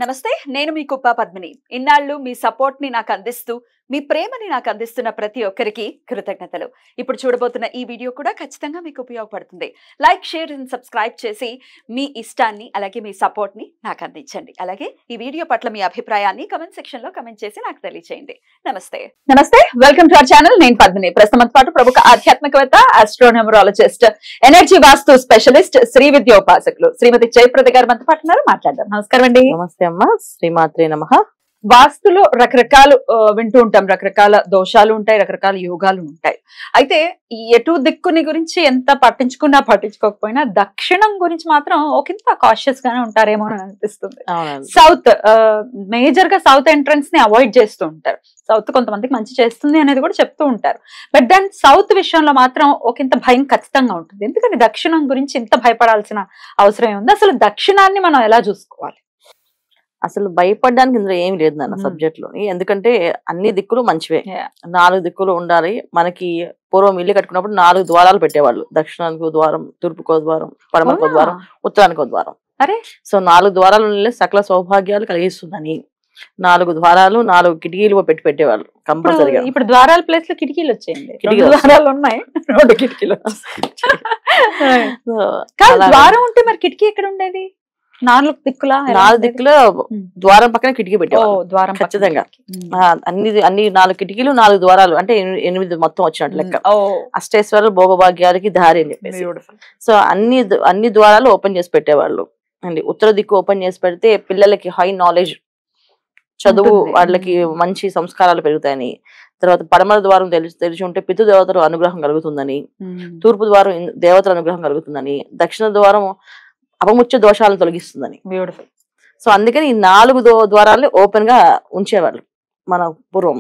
నమస్తే, నేను మీ కుప్ప పద్మిని. ఇన్నాళ్ళు మీ సపోర్ట్ ని నాకు అందిస్తూ, మీ ప్రేమని నాకు అందిస్తున్న ప్రతి ఒక్కరికి కృతజ్ఞతలు. ఇప్పుడు చూడబోతున్న ఈ వీడియో కూడా ఖచ్చితంగా మీకు ఉపయోగపడుతుంది. లైక్, షేర్ అండ్ సబ్స్క్రైబ్ చేసి మీ ఇష్టాన్ని అలాగే మీ సపోర్ట్ ని నాకు అందించండి. అలాగే ఈ వీడియో పట్ల మీ అభిప్రాయాన్ని కమెంట్ సెక్షన్ లో కమెంట్ చేసి నాకు తెలియజేయండి. నమస్తే, వెల్కమ్ టు అవర్ ఛానల్. నేను పద్మిని. ప్రస్తుతం పాటు ప్రముఖ ఆధ్యాత్మికవేత్త, ఆస్ట్రోన్యూమరాలజిస్ట్, ఎనర్జీ వాస్తు స్పెషలిస్ట్, శ్రీ విద్యోపాసకులు శ్రీమతి జయప్రద గారు మనతో పాటు ఉన్నారు. మాట్లాడదాం. నమస్కారం అండి. నమస్తే అమ్మా. శ్రీమాత్రే నమః. వాస్తులో రకరకాలు వింటూ ఉంటాం, రకరకాల దోషాలు ఉంటాయి, రకరకాల యోగాలు ఉంటాయి. అయితే ఈ ఎటు దిక్కుని గురించి ఎంత పట్టించుకున్నా పట్టించుకోకపోయినా దక్షిణం గురించి మాత్రం ఒకంత కాషియస్ గానే ఉంటారేమో అని అనిపిస్తుంది. సౌత్ మేజర్ గా సౌత్ ఎంట్రన్స్ ని అవాయిడ్ చేస్తూ ఉంటారు. సౌత్ కొంతమందికి మంచి చేస్తుంది అనేది కూడా చెప్తూ ఉంటారు. బట్ దాని సౌత్ విషయంలో మాత్రం ఒకంత భయం ఖచ్చితంగా ఉంటుంది. ఎందుకంటే దక్షిణం గురించి ఇంత భయపడాల్సిన అవసరం ఉంది? అసలు దక్షిణాన్ని మనం ఎలా చూసుకోవాలి? అసలు భయపడడానికి ఇందులో ఏమి లేదు నాన్న సబ్జెక్ట్ లోని. ఎందుకంటే అన్ని దిక్కులు మంచివే. 4 దిక్కులు ఉండాలి. మనకి పూర్వం ఇల్లు కట్టుకున్నప్పుడు 4 ద్వారాలు పెట్టేవాళ్ళు. దక్షిణానికి ద్వారం, తూర్పుకో ద్వారం, పడమరకో ద్వారం, ఉత్తరానికో ద్వారం. సో 4 ద్వారాలు సకల సౌభాగ్యాలు కలిగిస్తుందని 4 ద్వారాలు 4 కిటికీలు పెట్టేవాళ్ళు కంపల్సరిగా. ఇప్పుడు ద్వారాల ప్లేస్ లో కిటికీలు వచ్చాయండి. ద్వారాలు ఉన్నాయి, 2 కిటికీలు. ద్వారం ఉంటే మరి కిటికీ ఎక్కడ ఉండేది? 4 దిక్కుల ద్వారం పక్కన కిటికీ పెట్టేవాళ్ళు ద్వారం ఖచ్చితంగా. అన్ని 4 కిటికీలు 4 ద్వారాలు అంటే 8 మొత్తం వచ్చినట్టు లెక్క. అష్టేశ్వరులు భోగభాగ్యాలకి దారి అని చెప్పేసి. సో అన్ని ద్వారాలు ఓపెన్ చేసి పెట్టేవాళ్ళు అండి. ఉత్తర దిక్కు ఓపెన్ చేసి పెడితే పిల్లలకి హై నాలెడ్జ్, చదువు, వాళ్ళకి మంచి సంస్కారాలు పెరుగుతాయని. తర్వాత పడమర ద్వారం తెలిసి ఉంటే పితృదేవతల అనుగ్రహం కలుగుతుందని. తూర్పు ద్వారం దేవతల అనుగ్రహం కలుగుతుందని. దక్షిణ ద్వారం అపముచ్చ దోషాలను తొలగిస్తుందని. బ్యూటిఫుల్. సో అందుకని ఈ 4 ద్వారాలు ఓపెన్ గా ఉంచేవాళ్ళు మన పూర్వం.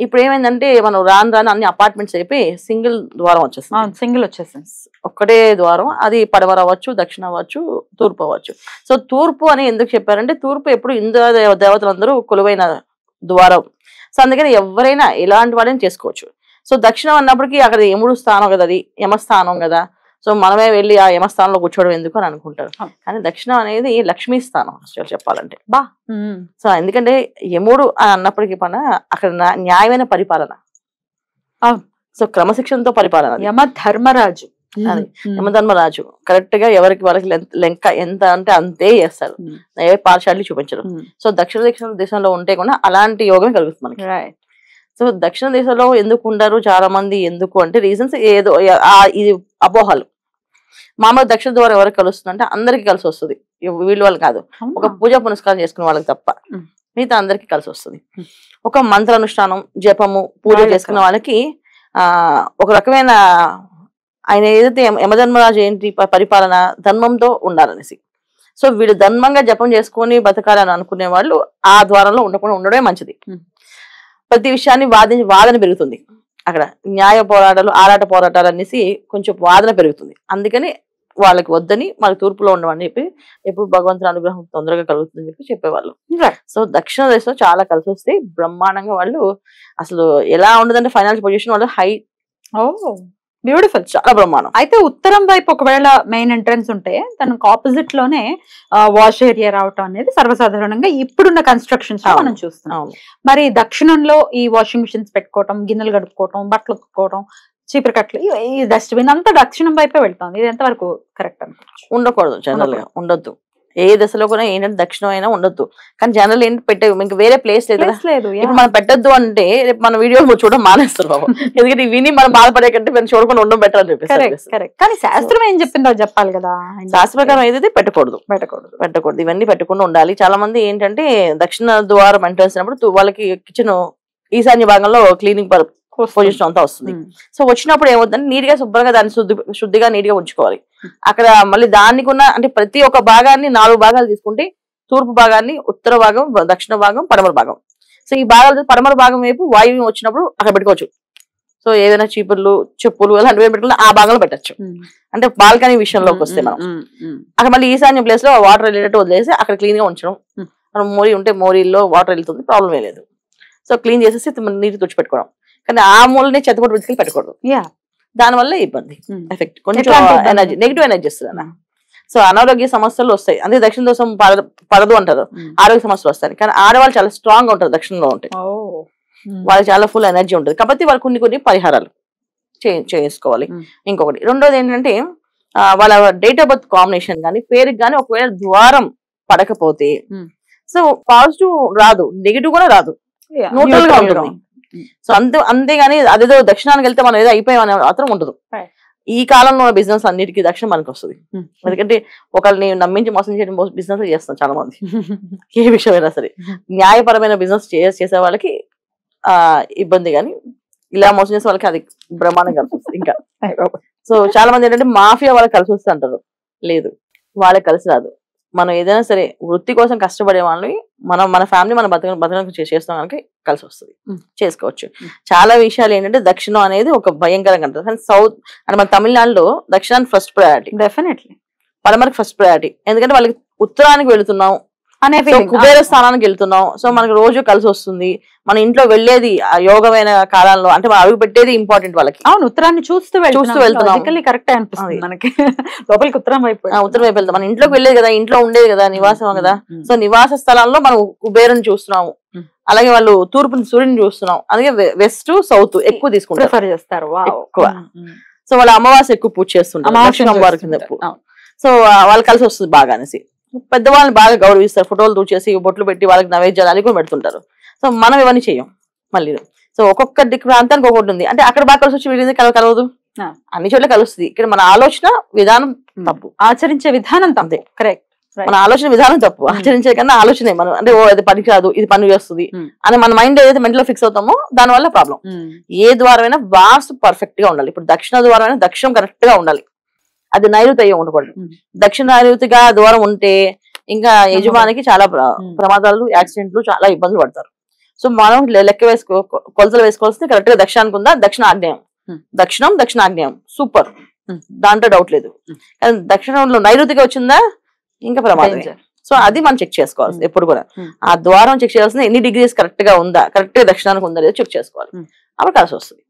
ఇప్పుడు ఏమైందంటే మనం రాను అన్ని అపార్ట్మెంట్స్ అయిపోయి సింగిల్ ద్వారం వచ్చేస్తుంది. సింగిల్ వచ్చేసింది, ఒక్కటే ద్వారం. అది పడమర అవ్వచ్చు, దక్షిణ అవ్వచ్చు, తూర్పు అవ్వచ్చు. సో తూర్పు అని ఎందుకు చెప్పారంటే తూర్పు ఎప్పుడు ఇంద్ర దేవతలందరూ కొలువైన ద్వారం. సో అందుకని ఎవరైనా ఎలాంటి వాళ్ళని చేసుకోవచ్చు. సో దక్షిణం అన్నప్పటికీ అక్కడ యముడు స్థానం కదా, అది యమస్థానం కదా. సో మనమే వెళ్ళి ఆ యమస్థానంలో కూర్చోవడం ఎందుకు అని అనుకుంటారు. కానీ దక్షిణం అనేది లక్ష్మీ స్థానం చెప్పాలంటే. సో ఎందుకంటే యముడు అని అన్నప్పటికీ అక్కడ న్యాయమైన పరిపాలన, సో క్రమశిక్షణతో పరిపాలన. యమధర్మరాజు యమధర్మరాజు కరెక్ట్ గా ఎవరికి వాళ్ళకి లెంక ఎంత అంటే అంతే చేస్తారు. ఏ పార్షాలిటీ చూపించరు. సో దక్షిణ దేశంలో ఉంటే కూడా అలాంటి యోగం కలుగుతుంది మనకి. సో దక్షిణ దేశంలో ఎందుకు ఉంటారు చాలా మంది? ఎందుకు అంటే రీజన్స్ ఏదో ఇది అపోహలు. మామూలు దక్షిణ ద్వారం ఎవరికి కలుస్తుంది అంటే అందరికి కలిసి వస్తుంది. వీళ్ళు వాళ్ళు కాదు, ఒక పూజా పునస్కారం చేసుకునే వాళ్ళకి తప్ప మిగతా అందరికి కలిసి వస్తుంది. ఒక మంత్రానుష్ఠానం, జపము, పూజ చేసుకున్న వాళ్ళకి ఒక రకమైన ఆయన ఏదైతే యమధర్మరాజు ఏంటి పరిపాలన ధర్మంతో ఉండాలనేసి. సో వీళ్ళు ధర్మంగా జపం చేసుకొని బతకాలని అనుకునే వాళ్ళు ఆ ద్వారంలో ఉండకుండా ఉండడమే మంచిది. ప్రతి విషయాన్ని వాదన పెరుగుతుంది అక్కడ. న్యాయ పోరాటాలు, ఆరాట పోరాటాలు అనేసి కొంచెం వాదన పెరుగుతుంది. అందుకని వాళ్ళకి వద్దని వాళ్ళకి తూర్పులో ఉండమని చెప్పి ఎప్పుడు భగవంతుని అనుగ్రహం తొందరగా కలుగుతుందని చెప్పి చెప్పేవాళ్ళు. సో దక్షిణ దేశంలో చాలా కలిసి వస్తే బ్రహ్మాండంగా వాళ్ళు అసలు ఎలా ఉండదంటే ఫైనాన్షియల్ పొజిషన్ వాళ్ళు హై. బ్యూటిఫుల్, చాలా బ్రహ్మాండం. అయితే ఉత్తరం వైపు ఒకవేళ మెయిన్ ఎంట్రన్స్ ఉంటే తనకు ఆపోజిట్ లోనే వాష్ ఏరియా రావటం అనేది సర్వసాధారణంగా ఇప్పుడున్న కన్స్ట్రక్షన్స్ మనం చూస్తున్నాం. మరి దక్షిణంలో ఈ వాషింగ్ మిషన్స్ పెట్టుకోవటం, గిన్నెలు గడుపుకోవటం, బట్టలు ఉతుక్కోవటం, చీపురు కట్టలు, ఈ డస్ట్బిన్ అంతా దక్షిణం వైపే వెళ్తాం. ఇది ఎంతవరకు కరెక్ట్ అనుకోవచ్చు? ఉండకూడదు, జనరల్ గా ఉండొద్దు. ఏ దశలో కూడా ఏంటంటే దక్షిణం అయినా ఉండొద్దు. కానీ జనరల్ ఏంటి పెట్టే ఇంకా వేరే ప్లేస్ లేదు. ఇప్పుడు మనం పెట్టద్దు అంటే రేపు మన వీడియో చూడడం మానేస్తారు బాబు. ఎందుకంటే విని మనం బాధపడే కంటే మనం చూడకుండా ఉండడం బెటర్ అని చెప్పి. కానీ శాస్త్రం ఏం చెప్పిందో చెప్పాలి కదా. శాస్త్ర ప్రకారం ఏదైతే పెట్టకూడదు ఇవన్నీ పెట్టకుండా ఉండాలి. చాలా మంది ఏంటంటే దక్షిణ ద్వారం ఎంట్రన్స్ అయినప్పుడు వాళ్ళకి కిచెన్ ఈశాన్య భాగంలో క్లీనింగ్ పొజిషన్ అంతా వస్తుంది. సో వచ్చినప్పుడు ఏమవుతుందంటే నీట్ గా శుభ్రంగా దాన్ని శుద్ధిగా నీట్ గా ఉంచుకోవాలి. అక్కడ మళ్ళీ దానికి ఉన్న అంటే ప్రతి ఒక్క భాగాన్ని 4 భాగాలు తీసుకుంటే తూర్పు భాగాన్ని, ఉత్తర భాగం, దక్షిణ భాగం, పడమర భాగం. సో ఈ భాగాలు పడమర భాగం వైపు వాయువ్యం వచ్చినప్పుడు అక్కడ పెట్టుకోవచ్చు. సో ఏదైనా చీపుర్లు, చెప్పులు అలాంటివి పెట్టుకున్నా ఆ భాగంలో పెట్టచ్చు. అంటే బాల్కనీ విషయంలోకి వస్తే మనం అక్కడ మళ్ళీ ఈశాన్య ప్లేస్ లో వాటర్ వెళ్ళేటట్టు వదిలేసి అక్కడ క్లీన్ గా ఉంచడం. మనం మోరీ ఉంటే మోరీల్లో వాటర్ వెళ్తుంది, ప్రాబ్లం ఏ లేదు. సో క్లీన్ చేసేసి నీటి తుడిచిపెట్టుకోవడం. కానీ ఆ మూలని చెత్తపొట్టు వెతికి పెట్టకూడదు. దానివల్ల ఇబ్బంది, ఎఫెక్ట్, కొంచెం ఎనర్జీ, నెగిటివ్ ఎనర్జీ వస్తుంది. సో అనారోగ్య సమస్యలు వస్తాయి, అందుకే దక్షిణ దోషం పడదు అంటారు. ఆరోగ్య సమస్యలు వస్తాయి, కానీ ఆడవాళ్ళు చాలా స్ట్రాంగ్ గా ఉంటారు దక్షిణలో ఉంటే, వాళ్ళకి చాలా ఫుల్ ఎనర్జీ ఉంటుంది. కాబట్టి వాళ్ళు కొన్ని పరిహారాలు చేసుకోవాలి. ఇంకొకటి రెండోది ఏంటంటే వాళ్ళ డేట్ ఆఫ్ బర్త్ కాంబినేషన్ కానీ పేరుకి కానీ ఒకవేళ ద్వారం పడకపోతే సో పాజిటివ్ రాదు, నెగిటివ్ కూడా రాదు, న్యూట్రల్ గా ఉంటుంది. సో అంతేగాని అదేదో దక్షిణానికి వెళ్తే మనం ఏదో అయిపోయామని మాత్రం ఉండదు. ఈ కాలంలో ఉన్న బిజినెస్ అన్నిటికీ దక్షిణం మనకి వస్తుంది. ఎందుకంటే ఒకళ్ళని నమ్మించి మోసం చేయడం బిజినెస్ చేస్తాం చాలా మంది. ఏ విషయమైనా సరే న్యాయపరమైన బిజినెస్ చేసే వాళ్ళకి ఇబ్బంది, కానీ ఇలా మోసం చేసే వాళ్ళకి అది బ్రహ్మాండం కలిసి వస్తుంది. ఇంకా సో చాలా మంది ఏంటంటే మాఫియా వాళ్ళకి కలిసి వస్తే అంటారు, లేదు వాళ్ళకి కలిసి రాదు. మనం ఏదైనా సరే వృత్తి కోసం కష్టపడే వాళ్ళని మన ఫ్యామిలీ మన బతకడానికి చేస్తాం కనుక కలిసి వస్తుంది, చేసుకోవచ్చు. చాలా విషయాలు ఏంటంటే దక్షిణం అనేది ఒక భయంకరంగా ఉంటుంది, కానీ సౌత్ అంటే మన తమిళనాడులో దక్షిణానికి ఫస్ట్ ప్రయారిటీ, డెఫినెట్లీ పడమరకు ఫస్ట్ ప్రయారిటీ. ఎందుకంటే వాళ్ళకి ఉత్తరానికి వెళుతున్నాం అనే కుబేర స్థానానికి వెళ్తున్నాం, సో మనకి రోజు కలిసి వస్తుంది. మన ఇంట్లో వెళ్ళేది ఆ యోగమైన కాలంలో, అంటే మనం అడుగు పెట్టేది ఇంపార్టెంట్ వాళ్ళకి. అవును, ఉత్తరాన్ని చూస్తూ వెళ్తున్నాం, కరెక్ట్ అనిపిస్తుంది మనకి. లోపలికి ఉత్తరం వైపు వెళ్తాం, మన ఇంట్లోకి వెళ్ళేది కదా, ఇంట్లో ఉండేది కదా, నివాసం కదా. సో నివాస స్థలాల్లో మనం కుబేరుని చూస్తున్నాము, అలాగే వాళ్ళు తూర్పుని సూర్యుని చూస్తున్నాం. అలాగే వెస్ట్ సౌత్ ఎక్కువ తీసుకుంటారు ఎక్కువ. సో వాళ్ళ అమావాస్య ఎక్కువ పూజ చేస్తుంటారు, సో వాళ్ళు కలిసి వస్తుంది బాగా అనేసి. పెద్దవాళ్ళని బాగా గౌరవిస్తారు, ఫోటోలు తూచేసి బొట్లు పెట్టి వాళ్ళకి నైవేద్యాలు అని కూడా పెడుతుంటారు. సో మనం ఇవన్నీ చేయం మళ్ళీ. సో ఒక్కొక్క ప్రాంతానికి ఒకటి ఉంది, అంటే అక్కడ బాగా కలిసి వచ్చి వీళ్ళది కలవదు, అన్ని చోట్ల కలుస్తుంది. ఇక్కడ మన ఆలోచన విధానం తప్పు, ఆచరించే విధానం తప్పే. కరెక్ట్, మన ఆలోచన విధానం తప్పు, ఆచరించే కన్నా ఆలోచనే మనం అంటే అది పనికి రాదు, ఇది పని చేస్తుంది అని మన మైండ్ ఏదైతే మెంటల్ ఫిక్స్ అవుతామో దాని వల్ల ప్రాబ్లం. ఏ ద్వారమైనా వాస్తు పర్ఫెక్ట్ గా ఉండాలి. ఇప్పుడు దక్షిణ ద్వారమైనా దక్షిణం కరెక్ట్ గా ఉండాలి, అది నైరుతి అయ్యి ఉండకూడదు. దక్షిణ నైరుతిగా ద్వారం ఉంటే ఇంకా యజమానికి చాలా ప్రమాదాలు, యాక్సిడెంట్లు, చాలా ఇబ్బందులు పడతారు. సో మనం లెక్క కొలతలు వేసుకోవాల్సింది కరెక్ట్ గా దక్షిణానికి ఉందా, దక్షిణ ఆగ్నేయం, దక్షిణ ఆగ్నేయం సూపర్, దాంట్లో డౌట్ లేదు. కానీ దక్షిణంలో నైరుతిగా వచ్చిందా ఇంకా ప్రమాదం. సో అది మనం చెక్ చేసుకోవాలి ఎప్పుడు కూడా. ఆ ద్వారం చెక్ చేయాల్సింది ఎన్ని డిగ్రీస్ కరెక్ట్ గా ఉందా, కరెక్ట్ గా దక్షిణానికి ఉందా లేదో చెక్ చేసుకోవాలి, అప్పుడు కలిసి వస్తుంది.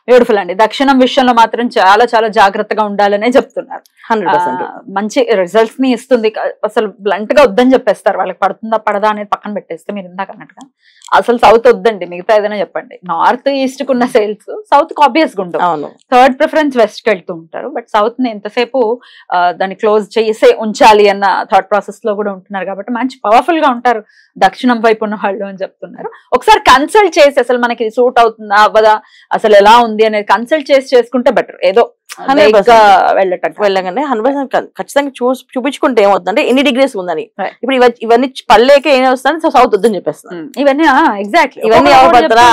బ్యూటిఫుల్ అండి. దక్షిణం విషయంలో మాత్రం చాలా చాలా జాగ్రత్తగా ఉండాలనే చెప్తున్నారు. 100% మంచి రిజల్ట్స్ ని ఇస్తుంది. అసలు బ్లంట్ గా వద్దని చెప్పేస్తారు, వాళ్ళకి పడుతుందా పడదా అనేది పక్కన పెట్టేస్తే మీరు ఇందాక అన్నట్టుగా అసలు సౌత్ వద్దండి, మిగతా ఏదైనా చెప్పండి. నార్త్ ఈస్ట్ కున్న సేల్స్ సౌత్ కి ఆబ్వియస్ గా ఉంటుంది, థర్డ్ ప్రిఫరెన్స్ వెస్ట్ కి వెళ్తూ ఉంటారు. బట్ సౌత్ ని ఎంతసేపు దాన్ని క్లోజ్ చేసే ఉంచాలి అన్న థాట్ ప్రాసెస్ లో కూడా ఉంటున్నారు, కాబట్టి మంచి పవర్ఫుల్ గా ఉంటారు దక్షిణం వైపు ఉన్న వాళ్ళు అని చెప్తున్నారు. ఒకసారి కన్సల్ట్ చేసి అసలు మనకి సూట్ అవుతుందా అవ్వదా, అసలు ఎలా ఉంది అనేది కన్సల్ట్ చేసి చేసుకుంటే బెటర్. ఏదో వెళ్ళగానే 100% ఖచ్చితంగా చూపించుకుంటే ఏమవుతుందంటే ఎన్ని డిగ్రీస్ ఉందని. ఇప్పుడు ఇవన్నీ పల్లెకే ఏం వస్తుంది, సౌత్ వద్దని చెప్పేస్తాను. ఇవన్నీ ఎగ్జాక్ట్లీ ఇవన్నీ ఎవరు పడతారా,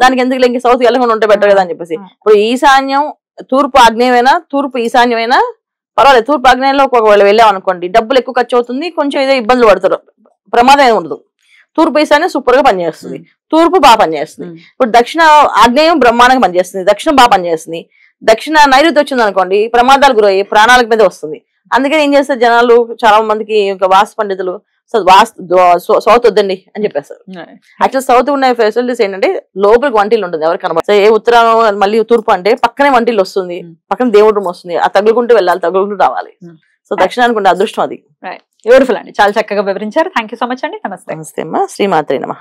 దానికి ఎందుకు ఇంక సౌత్ వెళ్ళకుండా ఉంటే బెటర్ కదా అని చెప్పేసి. ఇప్పుడు ఈశాన్యం తూర్పు ఆగ్నేయమైనా తూర్పు ఈశాన్యమైనా పర్వాలేదు, తూర్పు ఆగ్నేయంలో ఒకవేళ వెళ్ళాం అనుకోండి డబ్బులు ఎక్కువ ఖర్చు అవుతుంది, కొంచెం ఏదో ఇబ్బందులు పడతారు, ప్రమాదం ఉండదు. తూర్పు ఈశాన్యం సూపర్ గా పనిచేస్తుంది, తూర్పు బాగా పనిచేస్తుంది. ఇప్పుడు దక్షిణ ఆగ్నేయం బ్రహ్మాండంగా పనిచేస్తుంది, దక్షిణం బాగా పనిచేస్తుంది. దక్షిణ నైరుతి వచ్చింది అనుకోండి ప్రమాదాలు గురయ్యి ప్రాణాలకు మీద వస్తుంది. అందుకని ఏం చేస్తారు జనాలు, చాలా మందికి వాస్తు పండితులు సౌత్ వద్దండి అని చెప్పేస్తారు. యాక్చువల్ సౌత్ ఉన్న ఫెసిలిటీస్ ఏంటంటే లోపలికి వంటిల్లు ఉంటుంది, ఎవరికి కనబడదు. ఏ ఉత్తరం మళ్ళీ తూర్పు అంటే పక్కనే వంటిల్లు వస్తుంది, పక్కన దేవుడు రూమ్ వస్తుంది, ఆ తగులుకుంటూ వెళ్ళాలి, తగులుకుంటూ రావాలి. సో దక్షిణానికి ఉండే అదృష్టం అది. బ్యూటిఫుల్ అండి, చాలా చక్కగా వివరించారు. థ్యాంక్ యూ సో మచ్ అండి. నమస్తే. నమస్తే అమ్మా, శ్రీమాత్రే నమః.